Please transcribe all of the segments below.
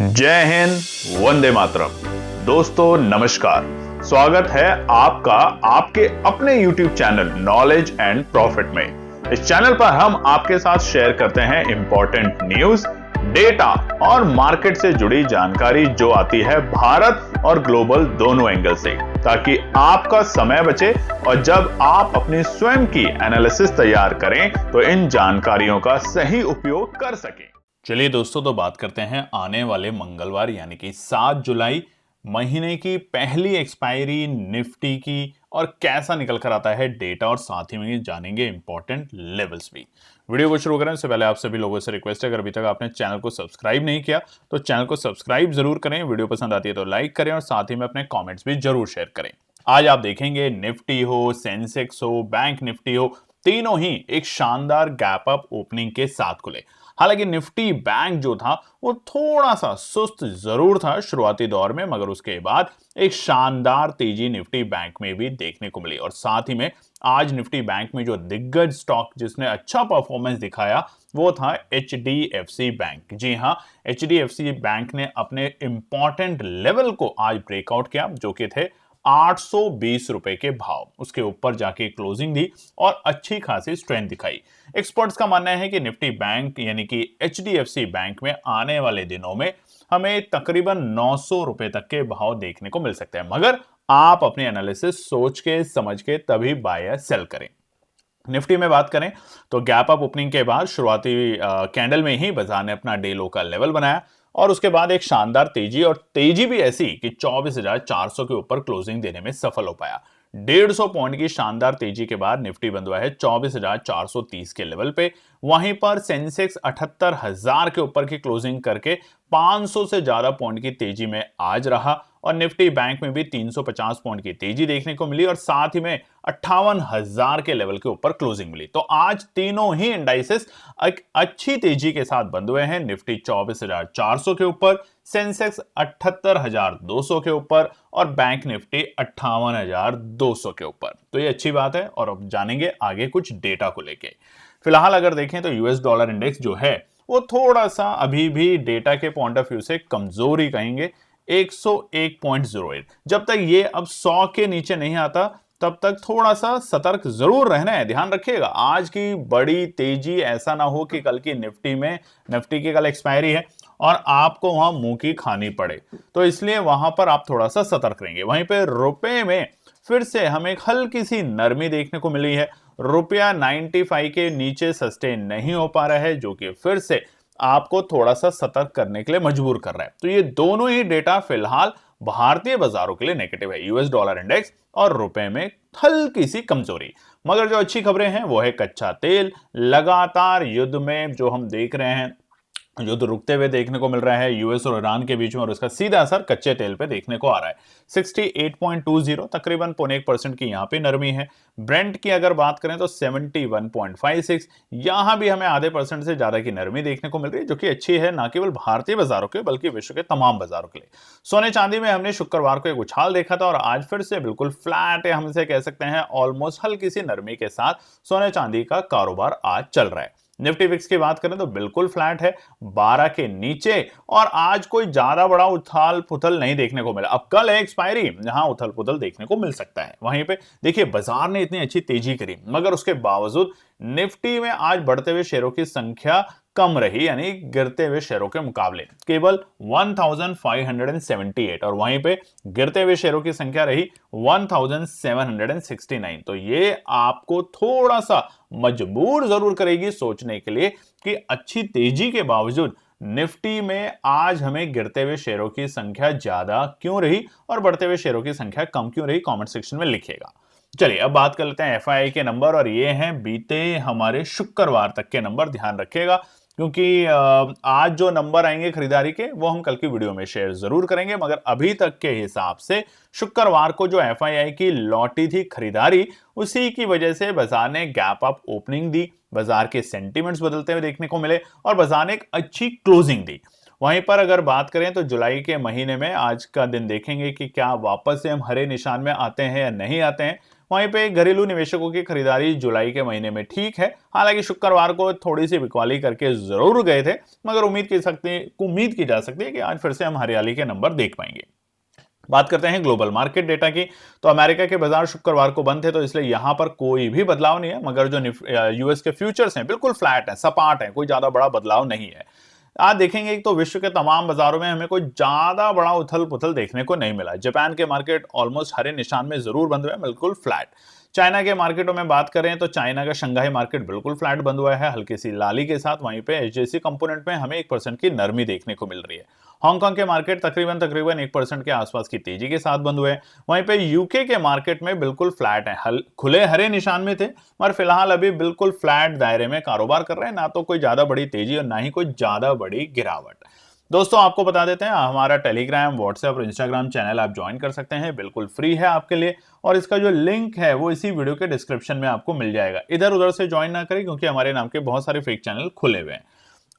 जय हिंद, वंदे मातरम। दोस्तों नमस्कार, स्वागत है आपका आपके अपने YouTube channel knowledge and profit में। इस चैनल पर हम आपके साथ शेयर करते हैं इंपॉर्टेंट न्यूज, डेटा और मार्केट से जुड़ी जानकारी जो आती है भारत और ग्लोबल दोनों एंगल से, ताकि आपका समय बचे और जब आप अपनी स्वयं की एनालिसिस तैयार करें तो इन जानकारियों का सही उपयोग कर सकें। चलिए दोस्तों, तो बात करते हैं आने वाले मंगलवार यानी कि 7 जुलाई महीने की पहली एक्सपायरी निफ्टी की और कैसा निकल कर आता है डेटा, और साथ ही में जानेंगे इंपॉर्टेंट लेवल्स भी। वीडियो को शुरू करें उससे पहले आप सभी लोगों से रिक्वेस्ट है, अगर अभी तक आपने चैनल को सब्सक्राइब नहीं किया तो चैनल को सब्सक्राइब जरूर करें, वीडियो पसंद आती है तो लाइक करें और साथ ही में अपने कॉमेंट्स भी जरूर शेयर करें। आज आप देखेंगे निफ्टी हो, सेंसेक्स हो, बैंक निफ्टी हो, तीनों ही एक शानदार गैप अप ओपनिंग के साथ खुले। हालांकि निफ्टी बैंक जो था वो थोड़ा सा सुस्त जरूर था शुरुआती दौर में, मगर उसके बाद एक शानदार तेजी निफ्टी बैंक में भी देखने को मिली। और साथ ही में आज निफ्टी बैंक में जो दिग्गज स्टॉक जिसने अच्छा परफॉर्मेंस दिखाया वो था HDFC बैंक। जी हां, HDFC बैंक ने अपने इंपॉर्टेंट लेवल को आज ब्रेकआउट किया, जो कि थे 820 रुपए के भाव। उसके ऊपर जाके क्लोजिंग दी और अच्छी खासी स्ट्रेंथ दिखाई। एक्सपर्ट्स का मानना है कि निफ्टी बैंक यानी कि HDFC बैंक में आने वाले दिनों में हमें तकरीबन 900 रुपए तक के भाव देखने को मिल सकते हैं, मगर आप अपनी एनालिसिस सोच के समझ के तभी बाय या सेल करें। निफ्टी में बात करें तो गैप अप ओपनिंग के बाद शुरुआती कैंडल में ही बाजार ने अपना डे लो का लेवल बनाया और उसके बाद एक शानदार तेजी, और तेजी भी ऐसी कि 24,400 के ऊपर क्लोजिंग देने में सफल हो पाया। 150 पॉइंट की शानदार तेजी के बाद निफ्टी बंद हुआ है 24,430 के लेवल पे। वहीं पर सेंसेक्स 78,000 के ऊपर की क्लोजिंग करके 500 से ज्यादा पॉइंट की तेजी में आज रहा, और निफ्टी बैंक में भी 350 पॉइंट की तेजी देखने को मिली और साथ ही में 58,000 के लेवल के ऊपर क्लोजिंग मिली। तो आज तीनों ही इंडाइसेस एक अच्छी तेजी के साथ बंद हुए हैं। निफ्टी 24,400 के ऊपर, सेंसेक्स 78,200 के ऊपर और बैंक निफ्टी 58,200 के ऊपर। तो ये अच्छी बात है और अब जानेंगे आगे कुछ डेटा को लेके। फिलहाल अगर देखें तो यूएस डॉलर इंडेक्स जो है वो थोड़ा सा अभी भी डेटा के पॉइंट ऑफ व्यू से कमजोरी कहेंगे, 101.08। जब तक ये अब 100 के नीचे नहीं आता तब तक थोड़ा सा सतर्क जरूर रहना है। ध्यान रखिएगा, आज की बड़ी तेजी ऐसा ना हो कि कल की निफ्टी की कल एक्सपायरी है और आपको वहां मुंह की खानी पड़े, तो इसलिए वहां पर आप थोड़ा सा सतर्क रहेंगे। वहीं पे रुपए में फिर से हमें एक हल्की सी नरमी देखने को मिली है। रुपया 95 के नीचे सस्टेन नहीं हो पा रहा है, जो कि फिर से आपको थोड़ा सा सतर्क करने के लिए मजबूर कर रहा है। तो ये दोनों ही डेटा फिलहाल भारतीय बाजारों के लिए नेगेटिव है, यूएस डॉलर इंडेक्स और रुपए में हल्की सी कमजोरी। मगर जो अच्छी खबरें हैं वो है कच्चा तेल। लगातार युद्ध में जो हम देख रहे हैं, युद्ध रुकते हुए देखने को मिल रहा है यूएस और ईरान के बीच में, और उसका सीधा असर कच्चे तेल पे देखने को आ रहा है। 68.20 तकरीबन 0.1% की यहाँ पे नरमी है। ब्रेंट की अगर बात करें तो 71.56, यहां भी हमें आधे % से ज्यादा की नरमी देखने को मिल रही है, जो कि अच्छी है न केवल भारतीय बाजारों के बल्कि विश्व के तमाम बाजारों के लिए। सोने चांदी में हमने शुक्रवार को एक उछाल देखा था और आज फिर से बिल्कुल फ्लैट है, हम इसे कह सकते हैं ऑलमोस्ट हल्की सी नरमी के साथ सोने चांदी का कारोबार आज चल रहा है। निफ्टी फिक्स की बात करें तो बिल्कुल फ्लैट है 12 के नीचे, और आज कोई ज्यादा बड़ा उथल पुथल नहीं देखने को मिला। अब कल है एक्सपायरी, जहां उथल पुथल देखने को मिल सकता है। वहीं पे देखिए, बाजार ने इतनी अच्छी तेजी करी मगर उसके बावजूद निफ्टी में आज बढ़ते हुए शेयरों की संख्या कम रही, यानी गिरते हुए शेयरों के मुकाबले केवल 1578, और वहीं पे गिरते हुए शेयरों की संख्या रही 1769। तो ये आपको थोड़ा सा मजबूर जरूर करेगी सोचने के लिए कि अच्छी तेजी के बावजूद निफ्टी में आज हमें गिरते हुए शेयरों की संख्या ज्यादा क्यों रही और बढ़ते हुए शेयरों की संख्या कम क्यों रही, कमेंट सेक्शन में लिखिएगा। चलिए अब बात कर लेते हैं एफआईआई के नंबर, और ये हैं बीते हमारे शुक्रवार तक के नंबर। ध्यान रखिएगा क्योंकि आज जो नंबर आएंगे खरीदारी के वो हम कल की वीडियो में शेयर जरूर करेंगे, मगर अभी तक के हिसाब से शुक्रवार को जो एफआईआई की लौटी थी खरीदारी, उसी की वजह से बाजार ने गैप अप ओपनिंग दी, बाजार के सेंटीमेंट्स बदलते हुए देखने को मिले और बाजार ने एक अच्छी क्लोजिंग दी। वहीं पर अगर बात करें तो जुलाई के महीने में आज का दिन देखेंगे कि क्या वापस से हम हरे निशान में आते हैं या नहीं आते हैं। वहीं पे घरेलू निवेशकों की खरीदारी जुलाई के महीने में ठीक है, हालांकि शुक्रवार को थोड़ी सी बिकवाली करके जरूर गए थे, मगर उम्मीद की जा सकती है कि आज फिर से हम हरियाली के नंबर देख पाएंगे। बात करते हैं ग्लोबल मार्केट डेटा की, तो अमेरिका के बाजार शुक्रवार को बंद थे, तो इसलिए यहां पर कोई भी बदलाव नहीं है, मगर जो यूएस के फ्यूचर्स हैं बिल्कुल फ्लैट हैं, सपाट हैं, कोई ज्यादा बड़ा बदलाव नहीं है। आज देखेंगे तो विश्व के तमाम बाजारों में हमें कोई ज्यादा बड़ा उथल पुथल देखने को नहीं मिला। जापान के मार्केट ऑलमोस्ट हरे निशान में जरूर बंद हुए, बिल्कुल फ्लैट। चाइना के मार्केटों में बात करें तो चाइना का शंघाई मार्केट बिल्कुल फ्लैट बंद हुआ है, हल्की सी लाली के साथ। वहीं पे एचजेसी कंपोनेंट में हमें 1% की नरमी देखने को मिल रही है। हांगकांग के मार्केट तकरीबन 1% के आसपास की तेजी के साथ बंद हुए। वहीं पे यूके के मार्केट में बिल्कुल फ्लैट है, खुले हरे निशान में थे, मगर फिलहाल अभी बिल्कुल फ्लैट दायरे में कारोबार कर रहे हैं, ना तो कोई ज्यादा बड़ी तेजी और ना ही कोई ज्यादा बड़ी गिरावट। दोस्तों आपको बता देते हैं, हमारा टेलीग्राम, व्हाट्सएप और इंस्टाग्राम चैनल आप ज्वाइन कर सकते हैं, बिल्कुल फ्री है आपके लिए, और इसका जो लिंक है वो इसी वीडियो के डिस्क्रिप्शन में आपको मिल जाएगा। इधर उधर से ज्वाइन ना करें, क्योंकि हमारे नाम के बहुत सारे फेक चैनल खुले हुए हैं।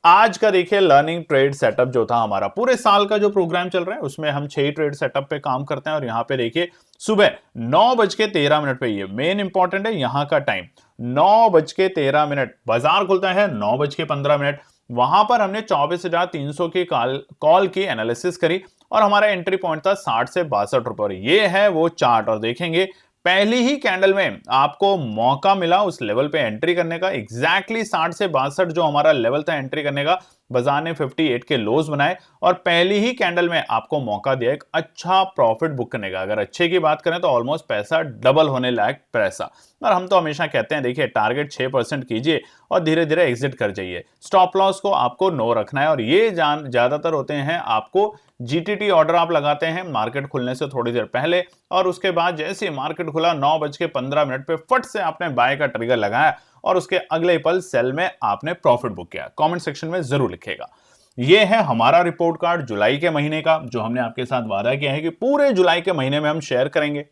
आज का देखिए लर्निंग ट्रेड सेटअप जो था हमारा, पूरे साल का जो प्रोग्राम चल रहा है उसमें हम 6 ट्रेड सेटअप पे काम करते हैं, और यहाँ पे देखिए सुबह 9:13 पे, ये मेन इंपॉर्टेंट है यहाँ का टाइम, 9:13 बाजार खुलता है 9:15। वहां पर हमने 24,300 की कॉल की एनालिसिस करी, और हमारा एंट्री पॉइंट था 60 से 62 रुपए। ये है वो चार्ट, और देखेंगे पहली ही कैंडल में आपको मौका मिला उस लेवल पे एंट्री करने का। एग्जैक्टली 60 से 62 जो हमारा लेवल था एंट्री करने का, बाजार ने 58 के लोज बनाए, और पहली ही कैंडल में आपको मौका दिया एक अच्छा प्रॉफिट बुक करने का। अगर अच्छे की बात करें तो ऑलमोस्ट पैसा डबल होने लायक पैसा। और हम तो हमेशा कहते हैं देखिए टारगेट 6% कीजिए और धीरे धीरे एग्जिट कर जाइए। स्टॉप लॉस को आपको नो रखना है, और ये ज्यादातर होते हैं आपको जीटीटी ऑर्डर आप लगाते हैं मार्केट खुलने से थोड़ी देर पहले, और उसके बाद जैसे ही मार्केट खुला 9:15 पे फट से आपने बाय का ट्रिगर लगाया, और उसके अगले पल सेल में आपने प्रॉफिट बुक किया। कमेंट सेक्शन में जरूर लिखिएगा। ये है हमारा रिपोर्ट कार्ड जुलाई के महीने का, जो हमने आपके साथ वादा किया है कि पूरे जुलाई के महीने में हम शेयर करेंगे।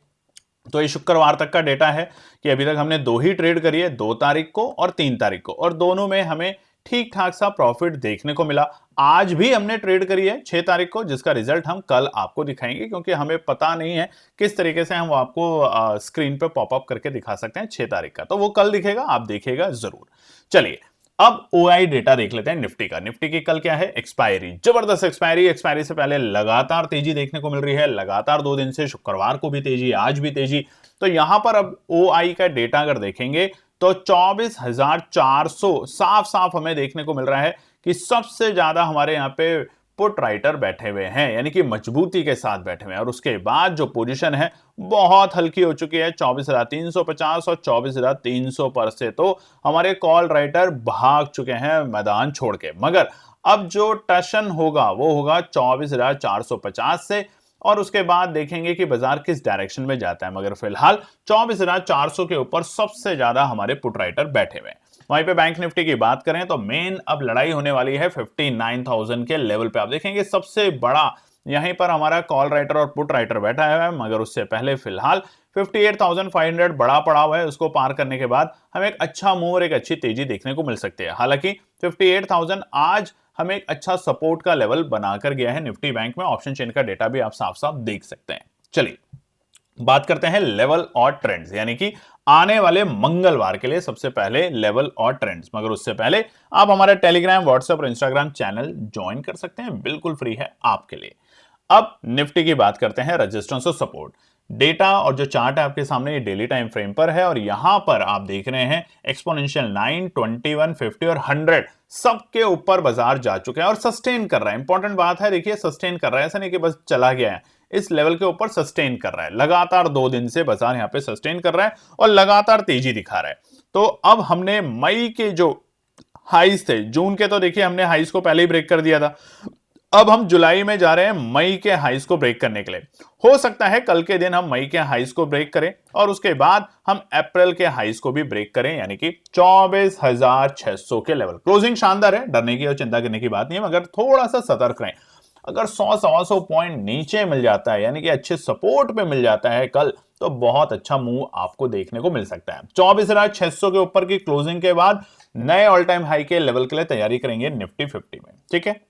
तो ये शुक्रवार तक का डेटा है कि अभी तक हमने 2 ही ट्रेड करी है, 2 तारीख को और 3 तारीख को, और दोनों में हमें ठीक ठाक सा प्रॉफिट देखने को मिला। आज भी हमने ट्रेड करी है 6 तारीख को, जिसका रिजल्ट हम कल आपको दिखाएंगे, क्योंकि हमें पता नहीं है किस तरीके से हम आपको स्क्रीन पे पॉपअप करके दिखा सकते हैं 6 तारीख का, तो वो कल दिखेगा, आप देखिएगा जरूर। चलिए अब ओआई डेटा देख लेते हैं निफ्टी का। निफ्टी की कल क्या है, एक्सपायरी, जबरदस्त एक्सपायरी से पहले लगातार तेजी देखने को मिल रही है, लगातार 2 दिन से, शुक्रवार को भी तेजी, आज भी तेजी। तो यहां पर अब ओआई का डेटा अगर देखेंगे तो 24,400 साफ साफ हमें देखने को मिल रहा है कि सबसे ज्यादा हमारे यहाँ पे पुट राइटर बैठे हुए हैं, यानी कि मजबूती के साथ बैठे हुए हैं। और उसके बाद जो पोजीशन है बहुत हल्की हो चुकी है, 24,350 और 24,300 पर से तो हमारे कॉल राइटर भाग चुके हैं मैदान छोड़ के। मगर अब जो टशन होगा वो होगा 24,450 से, और उसके बाद देखेंगे कि बाजार किस डायरेक्शन में जाता है। मगर फिलहाल 24,400 के ऊपर सबसे ज्यादा हमारे पुट राइटर बैठे हुए हैं। वहीं पे बैंक निफ्टी की बात करें तो मेन अब लड़ाई होने वाली है 59,000 के लेवल पे। आप देखेंगे सबसे बड़ा यहीं पर हमारा कॉल राइटर और पुट राइटर बैठा है, मगर उससे पहले फिलहाल 58,500 बड़ा पड़ा हुआ है। उसको पार करने के बाद हमें एक अच्छा मूव और एक अच्छी तेजी देखने को मिल सकती है। हालांकि 58,000 आज हमें एक अच्छा सपोर्ट का लेवल बनाकर गया है निफ्टी बैंक में। ऑप्शन चेन का डेटा भी आप साफ साफ देख सकते हैं। चलिए बात करते हैं लेवल और ट्रेंड्स, यानी कि आने वाले मंगलवार के लिए सबसे पहले लेवल और ट्रेंड्स। मगर उससे पहले आप हमारे टेलीग्राम, व्हाट्सएप और इंस्टाग्राम चैनल ज्वाइन कर सकते हैं, बिल्कुल फ्री है आपके लिए। अब निफ्टी की बात करते हैं, रेजिस्टेंस और सपोर्ट डेटा, और जो चार्ट है आपके सामने ये डेली टाइम फ्रेम पर है, और यहां पर आप देख रहे हैं एक्सपोनेंशियल 9, 21, 50 और 100 सबके ऊपर बाजार जा चुके हैं और सस्टेन कर रहा है। इंपॉर्टेंट बात है, देखिए सस्टेन कर रहा है, ऐसा नहीं कि बस चला गया है, इस लेवल के ऊपर सस्टेन कर रहा है। लगातार 2 दिन से बाजार यहां पे सस्टेन कर रहा है और लगातार तेजी दिखा रहा है। तो अब हमने मई के जो हाइज थे, जून के तो देखिए हमने हाइज को पहले ही ब्रेक कर दिया था, अब हम जुलाई में जा रहे हैं मई के हाइस को ब्रेक करने के लिए। हो सकता है कल के दिन हम मई के हाइस को ब्रेक करें और उसके बाद हम अप्रैल के हाइस को भी ब्रेक करें, यानी कि 24,600 के लेवल। क्लोजिंग शानदार है, डरने की और चिंता करने की बात नहीं है, मगर थोड़ा सा सतर्क रहें। अगर 100-125 पॉइंट नीचे मिल जाता है, यानी कि अच्छे सपोर्ट पे मिल जाता है कल, तो बहुत अच्छा मूव आपको देखने को मिल सकता है। 24,600 के ऊपर की क्लोजिंग के बाद नए ऑल टाइम हाई के लेवल के लिए तैयारी करेंगे निफ्टी 50 में। ठीक है,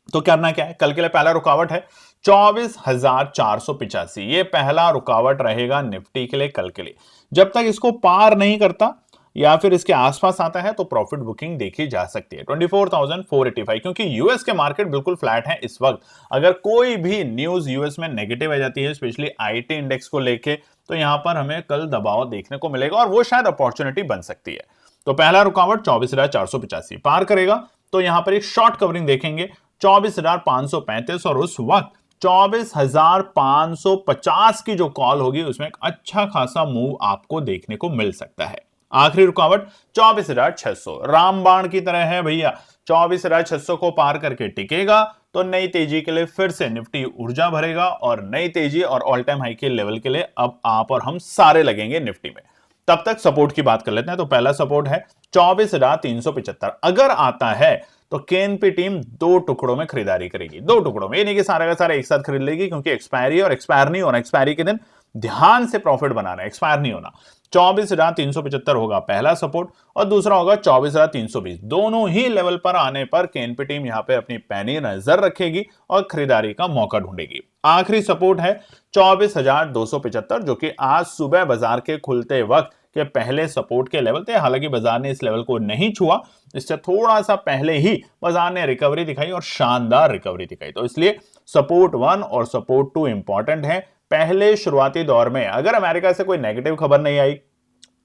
तो करना क्या है, कल के लिए पहला रुकावट है 24,485। ये पहला रुकावट रहेगा निफ्टी के लिए कल के लिए। जब तक इसको पार नहीं करता या फिर इसके आसपास आता है तो प्रॉफिट बुकिंग देखी जा सकती है 24,485, क्योंकि यूएस के मार्केट बिल्कुल फ्लैट है इस वक्त। अगर कोई भी न्यूज यूएस में नेगेटिव आ जाती है, स्पेशली आईटी इंडेक्स को लेके, तो यहां पर हमें कल दबाव देखने को मिलेगा और वो शायद अपॉर्चुनिटी बन सकती है। तो पहला रुकावट 24,485 पार करेगा तो यहां पर एक शॉर्ट कवरिंग देखेंगे 24,535 और उस वक्त 24,550 की जो कॉल होगी उसमें एक अच्छा खासा मूव आपको देखने को मिल सकता है। आखिरी रुकावट 24,600 रामबाण की तरह है भैया। 24,600 को पार करके टिकेगा तो नई तेजी के लिए फिर से निफ्टी ऊर्जा भरेगा और नई तेजी और ऑल टाइम हाई के लेवल के लिए अब आप और हम सारे लगेंगे निफ्टी में। तब तक सपोर्ट की बात कर लेते हैं। तो पहला सपोर्ट है 24,375। अगर आता है तो केएनपी टीम दो टुकड़ों में खरीदारी करेगी, दो टुकड़ों में, ये नहीं कि सारा का सारा एक साथ खरीद लेगी, क्योंकि एक्सपायरी और एक्सपायर नहीं होना, एक्सपायरी के दिन ध्यान से प्रॉफिट बनाना, एक्सपायर नहीं होना। 24,375 होगा पहला सपोर्ट और दूसरा होगा 24,320। दोनों ही लेवल पर आने पर केएनपी टीम यहां पे अपनी पैनी नजर रखेगी और खरीदारी का मौका ढूंढेगी। आखिरी सपोर्ट है 24,275, जो कि आज सुबह बाजार के खुलते वक्त के पहले सपोर्ट के लेवल थे। हालांकि बाजार ने इस लेवल को नहीं छुआ, इससे थोड़ा सा पहले ही बाजार ने रिकवरी दिखाई और शानदार रिकवरी दिखाई। तो इसलिए सपोर्ट 1 और सपोर्ट 2 इंपॉर्टेंट है। पहले शुरुआती दौर में अगर अमेरिका से कोई नेगेटिव खबर नहीं आई,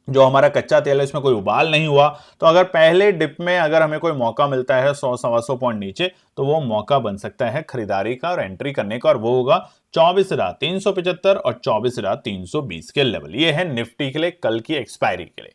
जो हमारा कच्चा तेल है इसमें कोई उबाल नहीं हुआ, तो अगर पहले डिप में अगर हमें कोई मौका मिलता है 100-125 पॉइंट नीचे, तो वो मौका बन सकता है खरीदारी का और एंट्री करने का, और वो होगा 24,375 और 24,320 के लेवल। ये है निफ्टी के लिए कल की एक्सपायरी के लिए।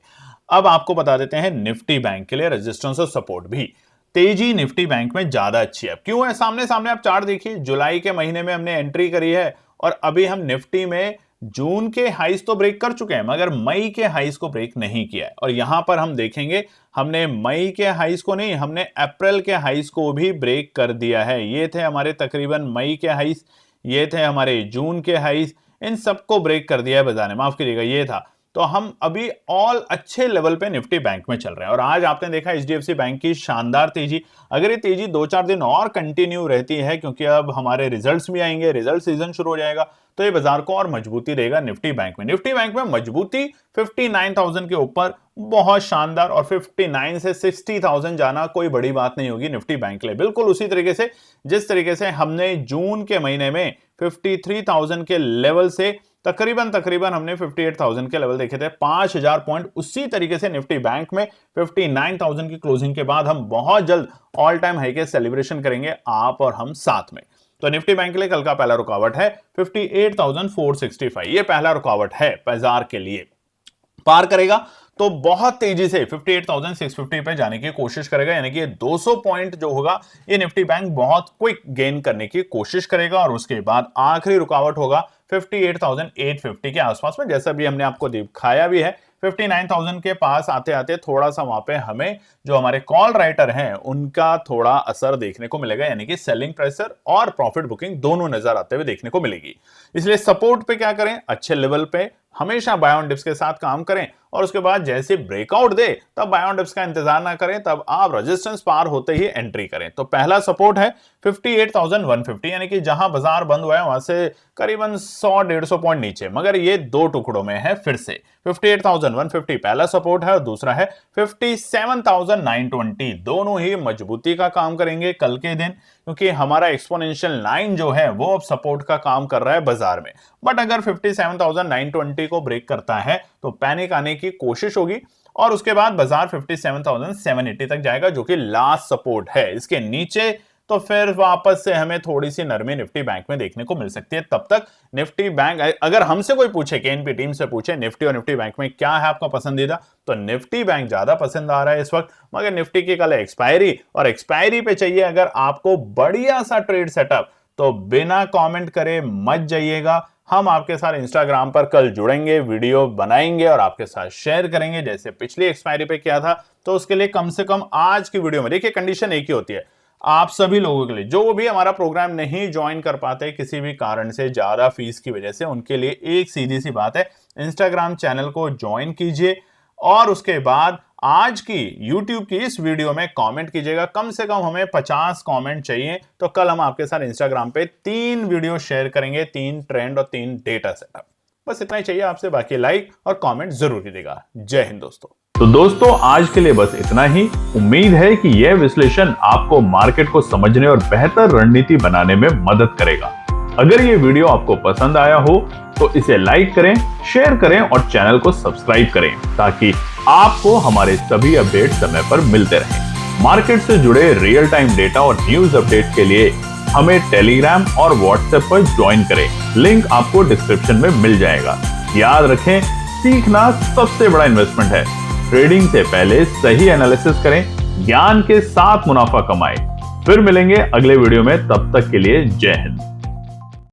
अब आपको बता देते हैं निफ्टी बैंक के लिए रेजिस्टेंस और सपोर्ट भी। तेजी निफ्टी बैंक में ज्यादा अच्छी है। क्यों है? सामने सामने आप चार्ट देखिए, जुलाई के महीने में हमने एंट्री करी है और अभी हम निफ्टी में जून के हाइस तो ब्रेक कर चुके हैं मगर मई के हाइस को ब्रेक नहीं किया है। और यहां पर हम देखेंगे हमने मई के हाइस को नहीं, हमने अप्रैल के हाइस को भी ब्रेक कर दिया है। ये थे हमारे तकरीबन मई के हाइस, ये थे हमारे जून के हाइस, इन सबको ब्रेक कर दिया है बाजार ने, माफ करिएगा ये था। तो हम अभी ऑल अच्छे लेवल पे निफ्टी बैंक में चल रहे हैं। और आज आपने देखा एचडीएफसी बैंक की शानदार तेजी। अगर ये तेजी 2-4 दिन और कंटिन्यू रहती है, क्योंकि अब हमारे रिजल्ट्स भी आएंगे, रिजल्ट सीजन शुरू हो जाएगा, तो ये बाजार को और मजबूती देगा निफ्टी बैंक में। निफ्टी बैंक में मजबूती 59,000 के ऊपर बहुत शानदार, और 59 से 60,000 जाना कोई बड़ी बात नहीं होगी निफ्टी बैंक के लिए। बिल्कुल उसी तरीके से जिस तरीके से हमने जून के महीने में 53,000 के लेवल से तकरीबन हमने 58,000 के लेवल देखे थे, 5,000 पॉइंट। उसी तरीके से निफ्टी बैंक में 59,000 की क्लोजिंग के बाद हम बहुत जल्द ऑल टाइम हाई के सेलिब्रेशन करेंगे, आप और हम साथ में। तो निफ्टी बैंक के लिए कल का पहला रुकावट है 58,465। ये पहला रुकावट है बाजार के लिए। पार करेगा तो बहुत तेजी से 58,650 पे जाने की कोशिश करेगा, यानी कि 200 पॉइंट जो होगा ये निफ्टी बैंक बहुत क्विक गेन करने की कोशिश करेगा। और उसके बाद आखिरी रुकावट होगा 58,850 के आसपास में, जैसा भी हमने आपको दिखाया भी है। 59,000 के पास आते आते थोड़ा सा वहां पे हमें जो हमारे कॉल राइटर हैं उनका थोड़ा असर देखने को मिलेगा, यानी कि सेलिंग प्रेशर और प्रॉफिट बुकिंग दोनों नजर आते हुए देखने को मिलेगी। इसलिए सपोर्ट पे क्या करें, अच्छे लेवल पे हमेशा बाय ऑन डिप्स के साथ काम करें, और उसके बाद जैसे ब्रेकआउट दे तब बाय ऑन डिप्स का इंतजार ना करें, तब आप रेजिस्टेंस पार होते ही एंट्री करें। तो पहला सपोर्ट है 58,150, यानी कि जहां बाजार बंद हुआ है वहां से करीबन 100-150 पॉइंट नीचे, मगर ये दो टुकड़ों में है। फिर से 58,150 पहला सपोर्ट है और दूसरा है 57,920। दोनों ही मजबूती का काम करेंगे कल के दिन, क्योंकि हमारा एक्सपोनेंशियल लाइन जो है वो अब सपोर्ट का काम कर रहा है बाजार में। बट अगर 57,920 को ब्रेक करता है तो पैनिक आने की कोशिश होगी, और उसके बाद बाजार 57,780 तक जाएगा, जो कि लास्ट सपोर्ट है। इसके नीचे तो फिर वापस से हमें थोड़ी सी नरमी निफ्टी बैंक में देखने को मिल सकती है। तब तक निफ्टी बैंक, अगर हमसे कोई पूछे, केएनपी टीम से पूछे निफ्टी और निफ्टी बैंक में क्या है आपका पसंदीदा, तो निफ्टी बैंक ज्यादा पसंद आ रहा है इस वक्त। मगर निफ्टी की कल एक्सपायरी, और एक्सपायरी पे चाहिए अगर आपको बढ़िया सा ट्रेड सेटअप, तो बिना कमेंट करे मत जाइएगा। हम आपके साथ इंस्टाग्राम पर कल जुड़ेंगे, वीडियो बनाएंगे और आपके साथ शेयर करेंगे, जैसे पिछली एक्सपायरी पे किया था। तो उसके लिए कम से कम आज की वीडियो में देखिए, कंडीशन एक ही होती है आप सभी लोगों के लिए, जो भी हमारा प्रोग्राम नहीं ज्वाइन कर पाते किसी भी कारण से, ज्यादा फीस की वजह से, उनके लिए एक सीधी सी बात है, इंस्टाग्राम चैनल को ज्वाइन कीजिए और उसके बाद आज की YouTube की इस वीडियो में कमेंट कीजिएगा, कम से कम हमें 50 कमेंट चाहिए। तो कल हम आपके साथ इंस्टाग्राम पे 3 वीडियो शेयर करेंगे, 3 ट्रेंड और 3 डेटा सेटअप। बस इतना ही चाहिए आपसे, बाकी लाइक और कमेंट जरूर कीजिएगा। जय हिंद दोस्तों। तो दोस्तों आज के लिए बस इतना ही। उम्मीद है कि यह विश्लेषण आपको मार्केट को समझने और बेहतर रणनीति बनाने में मदद करेगा। अगर ये वीडियो आपको पसंद आया हो तो इसे लाइक करें, शेयर करें और चैनल को सब्सक्राइब करें ताकि आपको हमारे सभी अपडेट समय पर मिलते रहें। मार्केट से जुड़े रियल टाइम डेटा और न्यूज अपडेट के लिए हमें टेलीग्राम और व्हाट्सएप पर ज्वाइन करें। लिंक आपको डिस्क्रिप्शन में मिल जाएगा। याद रखें, सीखना सबसे बड़ा इन्वेस्टमेंट है। ट्रेडिंग से पहले सही एनालिसिस करें, ज्ञान के साथ मुनाफा कमाएं। फिर मिलेंगे अगले वीडियो में, तब तक के लिए जय हिंद।